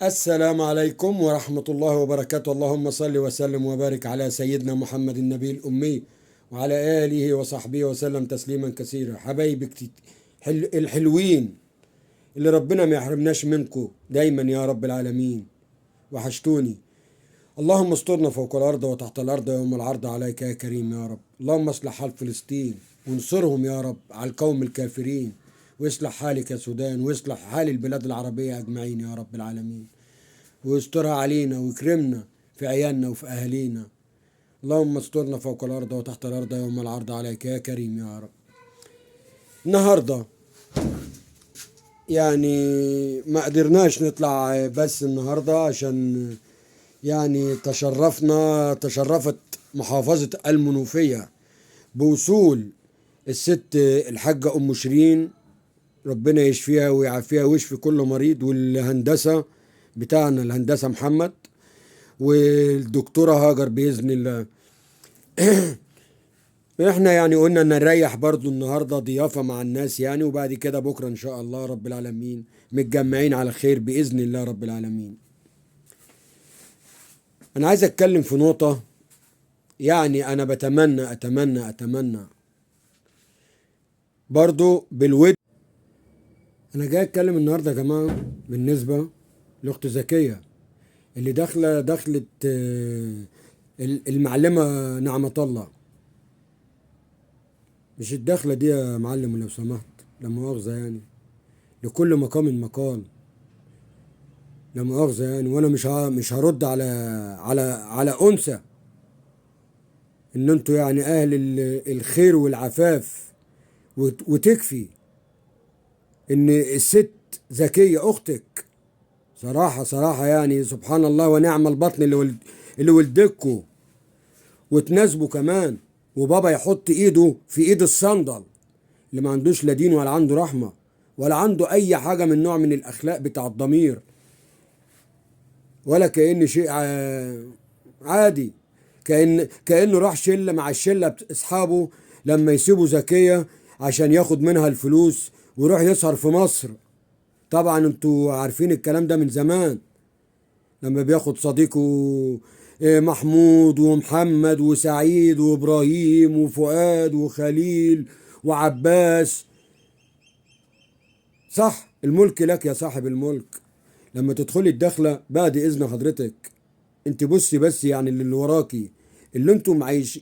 السلام عليكم ورحمة الله وبركاته. اللهم صل وسلم وبارك على سيدنا محمد النبي الأمي وعلى آله وصحبه وسلم تسليما كثيرا. حبايبي الحلوين اللي ربنا ما يحرمناش منكم دايما يا رب العالمين، وحشتوني. اللهم استرنا فوق الأرض وتحت الأرض يوم العرض عليك يا كريم يا رب. اللهم اصلح حال فلسطين وانصرهم يا رب على القوم الكافرين، واصلح حالك يا سودان، واصلح حال البلاد العربية أجمعين يا رب العالمين، ويسترها علينا ويكرمنا في عيالنا وفي أهالينا. اللهم استرنا فوق الأرض وتحت الأرض يوم العرض عليك يا كريم يا رب. النهاردة يعني ما قدرناش نطلع بس النهاردة عشان يعني تشرفت محافظة المنوفية بوصول الست الحاجة أم شيرين، ربنا يشفيها ويعافيها ويشفي كل مريض، والهندسة بتاعنا الهندسة محمد، والدكتورة هاجر بإذن الله. احنا يعني قلنا ان نريح برضو النهاردة ضيافة مع الناس يعني، وبعد كده بكرة ان شاء الله رب العالمين متجمعين على خير بإذن الله رب العالمين. انا عايز اتكلم في نقطة، يعني انا اتمنى برضو بالود. انا جاي اتكلم النهاردة يا جماعة بالنسبة لاخت زكية اللي دخلت المعلمة نعمة الله. مش الدخلة دي يا معلم لو سمحت، لا مؤاخذة يعني، لكل مقام مقال، لا مؤاخذة يعني. وانا مش هرد على انثى، ان انتوا يعني اهل الخير والعفاف، وتكفي ان الست زكية اختك صراحة يعني سبحان الله ونعم البطن اللي ولدكوا وتناسبوا كمان، وبابا يحط ايده في ايد الصندل اللي ما عندوش لا دين ولا عنده رحمة ولا عنده اي حاجة من نوع من الاخلاق بتاع الضمير، ولا كأن شيء عادي. كأنه راح شلة مع الشلة اصحابه لما يسيبوا زكية عشان ياخد منها الفلوس ويروح يسهر في مصر. طبعا انتوا عارفين الكلام ده من زمان، لما بياخد صديقه محمود ومحمد وسعيد وابراهيم وفؤاد وخليل وعباس. صح، الملك لك يا صاحب الملك. لما تدخلي الدخلة بعد اذن حضرتك، انت بصي بس يعني اللي وراكي، اللي انتم عايش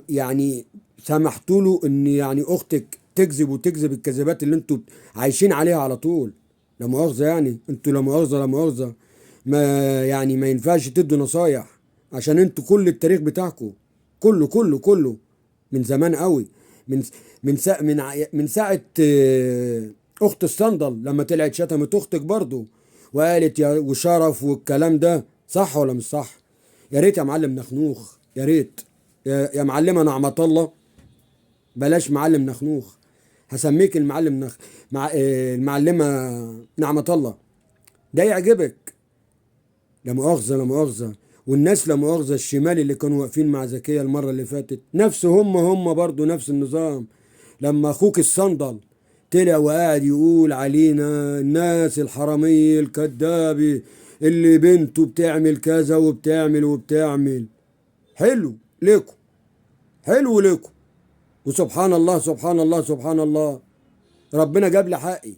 يعني سمحتوا له ان يعني اختك تكذب وتكذب الكذبات اللي انتم عايشين عليها على طول. لا مؤاخذة يعني، انتوا لا مؤاخذة ما يعني ما ينفعش تدوا نصايح، عشان انتوا كل التاريخ بتاعكم كله من زمان قوي، من من ساعة اخت الصندل لما طلعت شتمت اختك برضو وقالت يا وشرف والكلام ده. صح ولا مش صح؟ يا ريت يا معلم نخنوخ، يا ريت يا معلمة نعمة الله، بلاش معلم نخنوخ، هسميك المعلم المعلمة نعمة الله، ده يعجبك. لا مؤاخذة. والناس لا مؤاخذة الشمال اللي كانوا واقفين مع زكية المرة اللي فاتت نفس هم برضو نفس النظام. لما اخوك الصندل طلع وقاعد يقول علينا الناس الحرامية الكذابة اللي بنته بتعمل كذا وبتعمل. حلو ليكم، حلو ليكم، وسبحان الله سبحان الله سبحان الله، ربنا جاب لي حقي،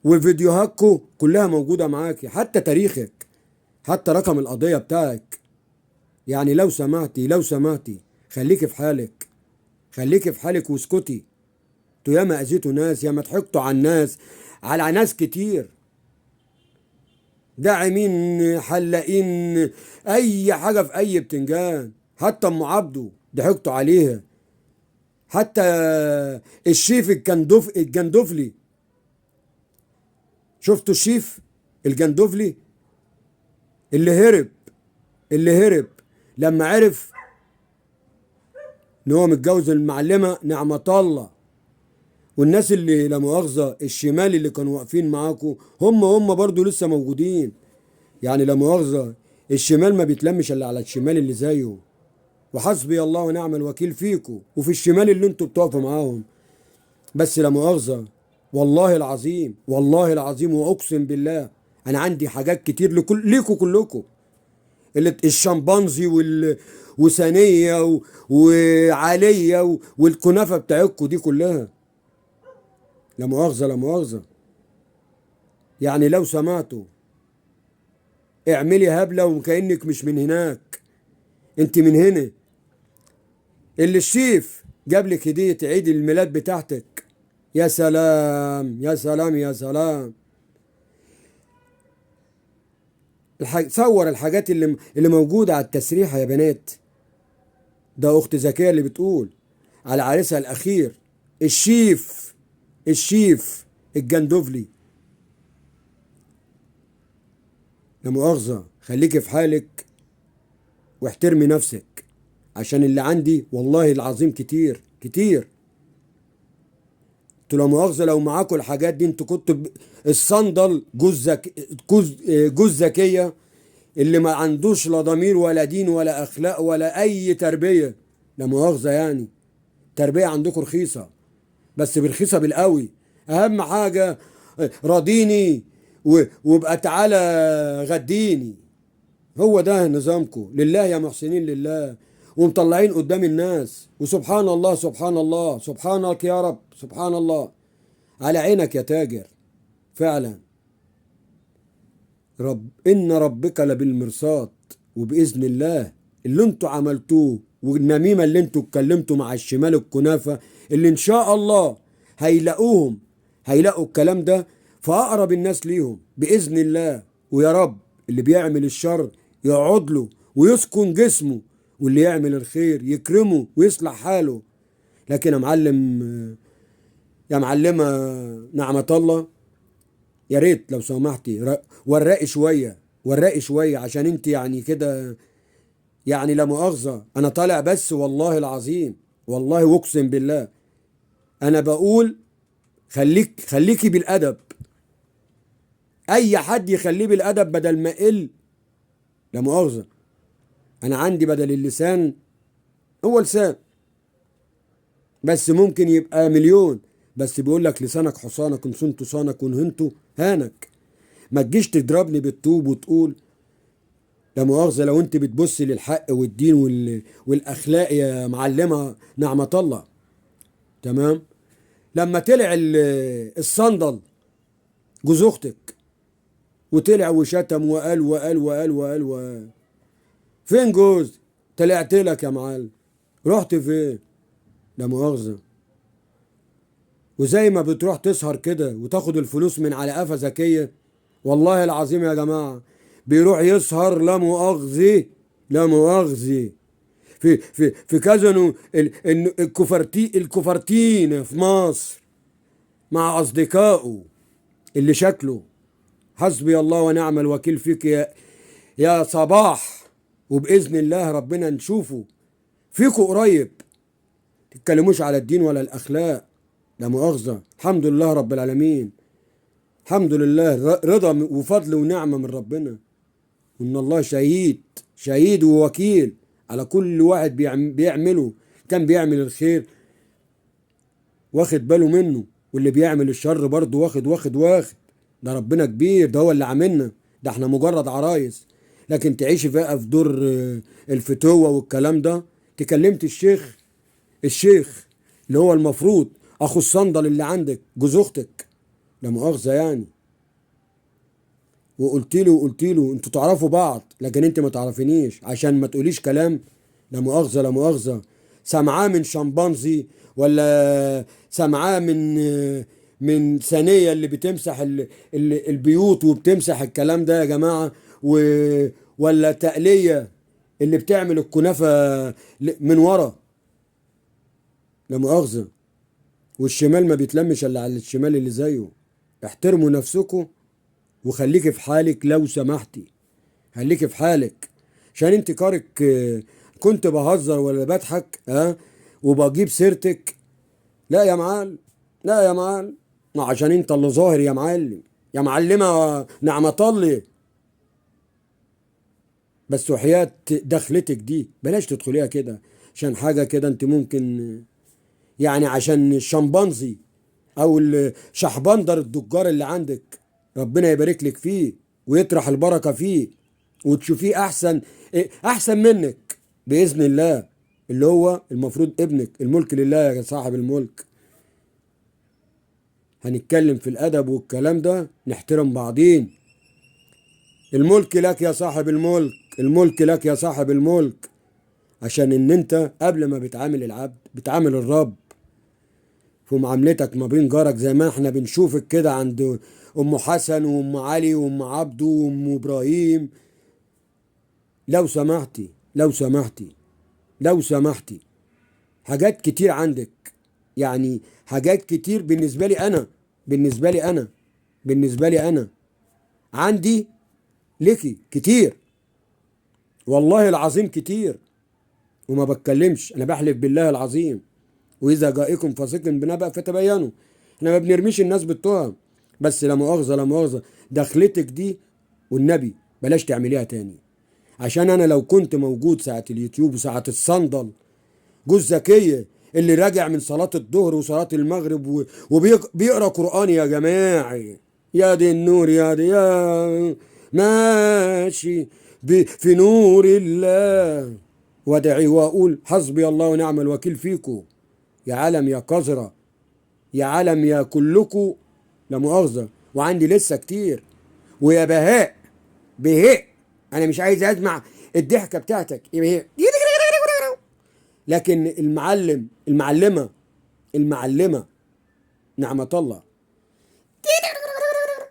وفيديوهاتكم كلها موجودة معاكي، حتى تاريخك، حتى رقم القضية بتاعك. يعني لو سمحتي خليكي في حالك واسكتي. انتوا ياما اذيتوا ناس، ياما ضحكتوا على الناس، على ناس كتير، داعمين حلاقين، اي حاجة في اي بتنجان، حتى ام عبده ضحكتوا عليها، حتى الشيف الجندفلي. شفتوا الشيف الجندفلي اللي هرب لما عرف ان هو متجوز المعلمة نعمة الله. والناس اللي لا مؤاخذة الشمال اللي كانوا واقفين معاكم هم برضو لسه موجودين. يعني لا مؤاخذة الشمال ما بيتلمش الا على الشمال اللي زيه، وحسبي الله ونعم الوكيل فيكم وفي الشمال اللي انتوا بتقفوا معاهم. بس لا مؤاخذة، والله العظيم واقسم بالله انا عندي حاجات كتير ليكوا كلكم. الشمبانزي وثانيه وعاليه والكنافه بتاعتكم دي كلها. لا مؤاخذه لا مؤاخذه، يعني لو سمعتوا اعملي هبله وكانك مش من هناك، انت من هنا. اللي الشيف جاب لك هديه عيد الميلاد بتاعتك، يا سلام يا سلام يا سلام. صور الحاجات اللي موجوده على التسريحه يا بنات. ده اخت زكيه اللي بتقول على عريسها الاخير الشيف الجندوفلي. لا مؤاخذه، خليكي في حالك واحترمي نفسك، عشان اللي عندي والله العظيم كتير كتير. انتوا لا مؤاخذه لو معاكم الحاجات دي انتوا كنتوا الصندل جوز زكيه اللي ما عندوش لا ضمير ولا دين ولا اخلاق ولا اي تربيه. لا مؤاخذه يعني، تربيه عندكم رخيصه، بس برخيصه بالقوي. اهم حاجه راضيني وابقى تعالى غديني. هو ده نظامكم، لله يا محسنين لله، ومطلعين قدام الناس. وسبحان الله سبحان الله سبحانك يا رب سبحان الله. على عينك يا تاجر فعلا. إن ربك لبالمرصاد. وبإذن الله اللي انتوا عملتوه والنميمة اللي انتوا اتكلمتوا مع الشمال الكنافة، اللي ان شاء الله هيلاقوا الكلام ده في أقرب الناس ليهم بإذن الله. ويا رب اللي بيعمل الشر يقعد له ويسكن جسمه، واللي يعمل الخير يكرمه ويصلح حاله. لكن يا معلم، يا معلمة نعمة الله، يا ريت لو سمحتي ورقي شوية عشان انت يعني كده. يعني لا مؤاخذة انا طالع بس والله العظيم، والله واقسم بالله انا بقول خليكي بالادب. اي حد يخليه بالادب بدل ما يقل. لا مؤاخذة، انا عندي بدل اللسان هو لسان، بس ممكن يبقى مليون. بس بيقول لك لسانك حصانك ان صنت صانك وان هنته هانك. ما تجيش تضربني بالطوب وتقول. لا مؤاخذة لو انت بتبص للحق والدين والاخلاق يا معلمة نعمة الله، تمام. لما طلع الصندل جوز اختك وطلع وشتم وقال فين جوز؟ طلعت لك يا معلم، رحت فين؟ لا مؤاخذة. وزي ما بتروح تسهر كده وتاخد الفلوس من على قفا زكية، والله العظيم يا جماعة بيروح يسهر لا مؤاخذة لا مؤاخذة في كازينو الكوفرتين في مصر مع أصدقائه اللي شكله حسبي الله ونعم الوكيل فيك يا صباح. وبإذن الله ربنا نشوفه فيكوا قريب. تتكلموش على الدين ولا الأخلاق. لا مؤاخذة، الحمد لله رب العالمين، الحمد لله رضا وفضل ونعمة من ربنا. وإن الله شهيد ووكيل على كل واحد بيعمله. كان بيعمل الخير واخد باله منه، واللي بيعمل الشر برضه واخد. ده ربنا كبير، ده هو اللي عاملنا، ده احنا مجرد عرايس. لكن تعيشي بقى في دور الفتوة والكلام ده. تكلمت الشيخ اللي هو المفروض اخو الصندل اللي عندك جوز اختك، لا مؤاخذة يعني. وقلت له انتوا تعرفوا بعض لكن انت ما تعرفينيش، عشان ما تقوليش كلام لا مؤاخذة لا مؤاخذة سمعاه من شمبانزي ولا سمعاه من ثانية اللي بتمسح البيوت وبتمسح الكلام ده يا جماعة، ولا تقلية اللي بتعمل الكنافة من ورا. لا مؤاخذة. والشمال ما بيتلمش الا على الشمال اللي زيه. احترموا نفسكم وخليكي في حالك لو سمحتي، خليكي في حالك. عشان انت كارك كنت بهزر ولا بضحك وبجيب سيرتك. لا يا معلم، لا يا معلم، ما عشان انت اللي ظاهر يا معلم يا معلمة نعمة الله. بس وحياة دخلتك دي بلاش تدخليها كده، عشان حاجة كده انت ممكن يعني عشان الشمبانزي او الشحبندر الدجار اللي عندك ربنا يبارك لك فيه. ويطرح البركة فيه وتشوفيه أحسن منك بإذن الله، اللي هو المفروض ابنك. الملك لله يا صاحب الملك. هنتكلم في الأدب والكلام ده، نحترم بعضين. الملك لك يا صاحب الملك، الملك لك يا صاحب الملك. عشان ان انت قبل ما بتعامل العبد بتعامل الرب في معاملتك ما بين جارك، زي ما احنا بنشوفك كده عند ام حسن وام علي وام عبده وام ابراهيم. لو سمحتي لو سمحتي لو سمحتي، حاجات كتير عندك، يعني حاجات كتير بالنسبة لي انا، بالنسبة لي انا عندي ليكي كتير، والله العظيم كتير. وما بتكلمش، انا بحلف بالله العظيم. واذا جاءكم فاسق بنبأ فتبينوا. احنا ما بنرميش الناس بالتهم، بس لا مؤاخذه لا مؤاخذه، دخلتك دي والنبي بلاش تعمليها تاني. عشان انا لو كنت موجود ساعه اليوتيوب وساعه الصندل، جوز زكيه اللي راجع من صلاه الظهر وصلاه المغرب وبيقرا قران يا جماعه، يا دي النور يا دي يا ماشي في نور الله، وادعي واقول حسبي الله ونعم الوكيل فيكو. يا عالم يا قذرة، يا عالم يا كلكو، لا مؤاخذة. وعندي لسه كتير. ويا بهاء انا مش عايز اسمع الضحكة بتاعتك يا بهاء. لكن المعلمة نعمة الله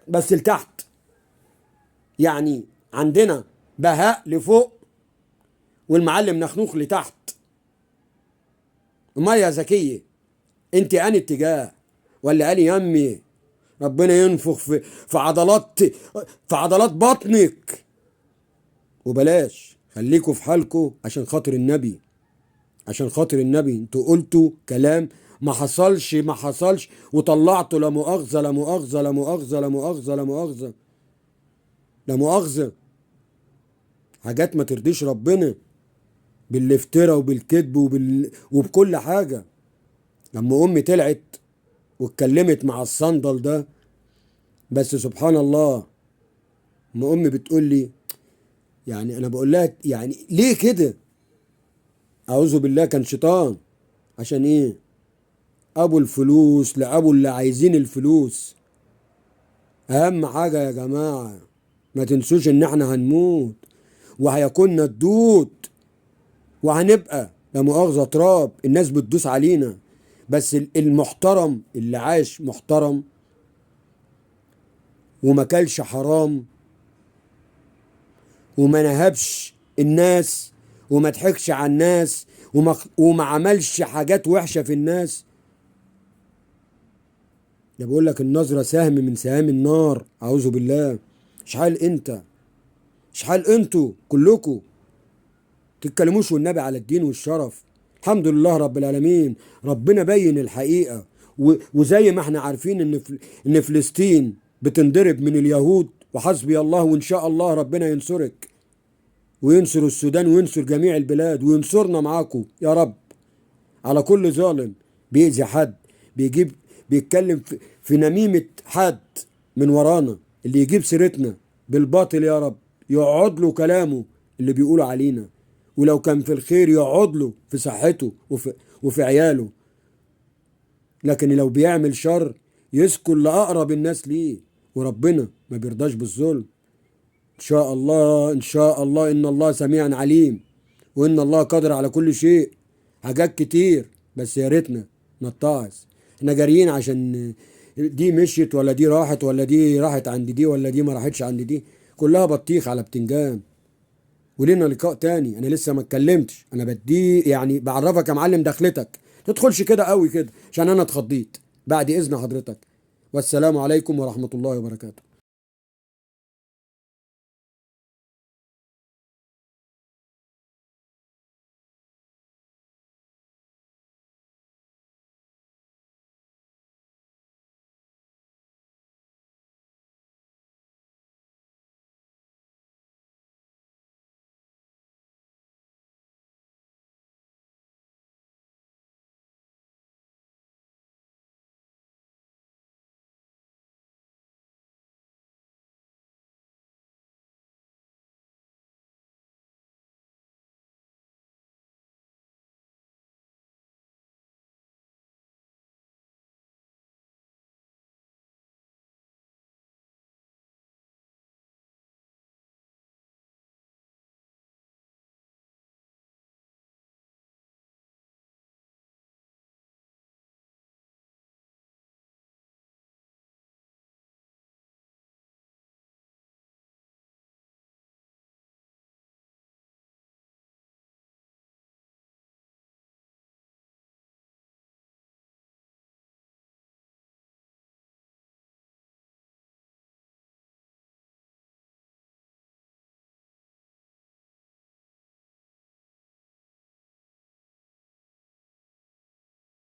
بس لتحت. يعني عندنا بهاء لفوق والمعلم نخنوخ لتحت. امال يا زكية انت اني اتجاه ولا اني يمي؟ ربنا ينفخ في عضلات بطنك. وبلاش، خليكوا في حالكوا عشان خاطر النبي، عشان خاطر النبي. انتوا قلتوا كلام ما حصلش وطلعتوا لا مؤاخذة لا مؤاخذة لا مؤاخذة لا مؤاخذة لا مؤاخذة لا مؤاخذة، حاجات ما ترضيش ربنا، بالافتراء وبالكذب وبكل حاجة. لما امي طلعت واتكلمت مع الصندل ده، بس سبحان الله، ما امي بتقول لي، يعني انا بقول لها يعني ليه كده؟ اعوذ بالله، كان شيطان. عشان ايه؟ ابو الفلوس لابو اللي عايزين الفلوس. اهم حاجة يا جماعة ما تنسوش ان احنا هنموت وهيكوننا الدود وهنبقى لا مؤاخذة تراب، الناس بتدوس علينا. بس المحترم اللي عاش محترم وما كلش حرام وما نهبش الناس وما ضحكش على الناس وما عملش حاجات وحشة في الناس. ده بقول لك النظرة سهم من سهام النار، أعوذ بالله. شحال انتوا كلكوا تتكلموش والنبي على الدين والشرف. الحمد لله رب العالمين، ربنا بين الحقيقة. وزي ما احنا عارفين ان فلسطين بتنضرب من اليهود، وحسبي الله وان شاء الله ربنا ينصرك وينصر السودان وينصر جميع البلاد وينصرنا معاكم يا رب على كل ظالم بيأذي حد، بيتكلم في نميمة حد من ورانا، اللي يجيب سيرتنا بالباطل يا رب يقعد له كلامه اللي بيقولوا علينا. ولو كان في الخير يقعد له في صحته وفي عياله. لكن لو بيعمل شر يسكن لأقرب الناس ليه، وربنا ما بيرضاش بالظلم. إن شاء الله إن شاء الله إن الله سميع عليم، وإن الله قادر على كل شيء. حاجات كتير بس يا ريتنا نتعظ. احنا جاريين عشان دي مشيت ولا دي راحت ولا دي راحت عند دي ولا دي ما راحتش عند دي، كلها بطيخ على بتنجان. ولينا لقاء تاني، انا لسه ما اتكلمتش، انا بدي يعني بعرفك يا معلم دخلتك، تدخلش كده قوي كده عشان انا اتخضيت. بعد اذن حضرتك، والسلام عليكم ورحمة الله وبركاته.